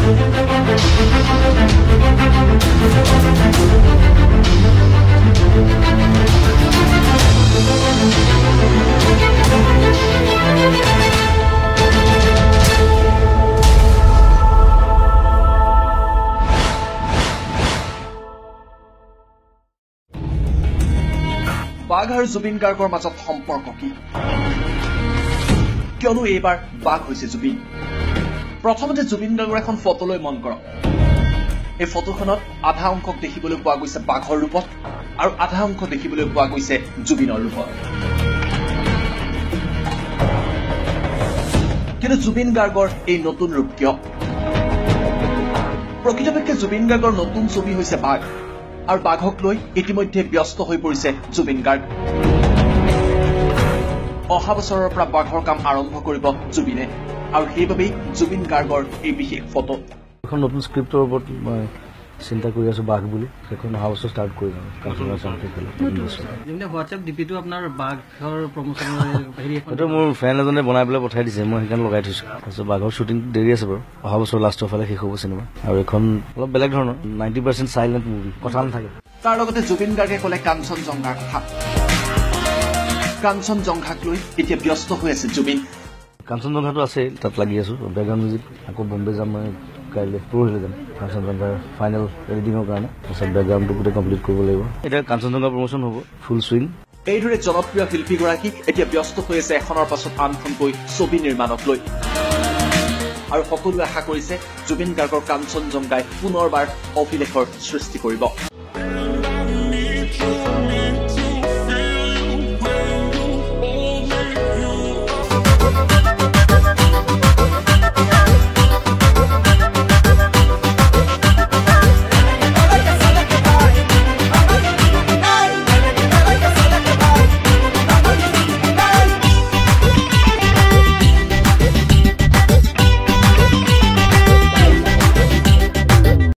বাঘ আৰু জুবিন গাৰ্গৰ মাজত সম্পৰ্ক কি কিয়নো এইবাৰ বাঘ হৈছে জুবিন প্ৰথমতে জুবিন গাৰ্গৰ এখন ফটোলৈ মন কৰক এই ফটোখনত আধা অংশক দেখিবলৈ পোৱা গৈছে বাঘৰ ৰূপত আৰু আধা অংশ দেখিবলৈ পোৱা গৈছে জুবিনৰ ৰূপত কিন্তু জুবিন গাৰ্গৰ এই নতুন ৰূপ কিয় প্ৰকৃতপক্ষে জুবিন গাৰ্গৰ নতুন ছবি হৈছে বাঘ আৰু বাঘক লৈ ইতিমধ্যে ব্যস্ত হৈ পৰিছে জুবিন গাৰ্গ অহা বছৰৰ পৰা বাঘৰ কাম আৰম্ভ কৰিব জুবিনে আৰু সেইবাবেই জুবিন গাৰ্গৰ এই বিশেষ ফটো এখন নতুন স্ক্ৰিপ্টৰ ওপৰত মই চিন্তা কৰি আছো বাঘ বুলি সেইখন অহা বছৰ ষ্টাৰ্ট কৰিম হোৱাটছএপ ডিপিটো আপোনাৰ বাঘৰ প্ৰমোচনৰ হেৰি এইটো মোৰ ফ্ৰেণ্ড এজনে বনাই পেলাই পঠাই দিছে মই সেইকাৰণে লগাই থৈছো তাৰপিছত বাঘৰ শ্বুটিং দেৰি আছে বাৰু অহা বছৰ লাষ্টৰ ফালে শেষ হ'ব চিনেমা আৰু এখন অলপ বেলেগ ধৰণৰ 90% চাইলেণ্ট মুভি কথা নাথাকে তাৰ লগতে জুবিন গাৰ্গে ক'লে কাঞ্চনজংঘাৰ কথা কাঞ্চনজংঘাক লৈ এতিয়া ব্যস্ত হৈ আছে জুবিন কাঞ্চনজংঘাটো আছে তাত লাগি আছো বেকগ্ৰাউণ্ড মিউজিক আকৌ বম্বে যাম মই কাইলৈ পৰহিলৈ যাম কাঞ্চনজংঘাৰ ফাইনেল এডিটিঙৰ কাৰণে তাৰপিছত বেকগ্ৰাউণ্ডটো গোটেই কমপ্লিট কৰিব লাগিব এতিয়া কাঞ্চনজংঘা প্ৰমোচন হ'ব ফুল চুইং এইদৰে জনপ্ৰিয় শিল্পীগৰাকীক এতিয়া ব্যস্ত হৈ আছে এখনৰ পাছত আনখনকৈ ছবি নিৰ্মাণক লৈ আৰু সকলোৱে আশা কৰিছে জুবিন গাৰ্গৰ কাঞ্চনজংঘাই পুনৰবাৰ অভিলেখৰ সৃষ্টি কৰিব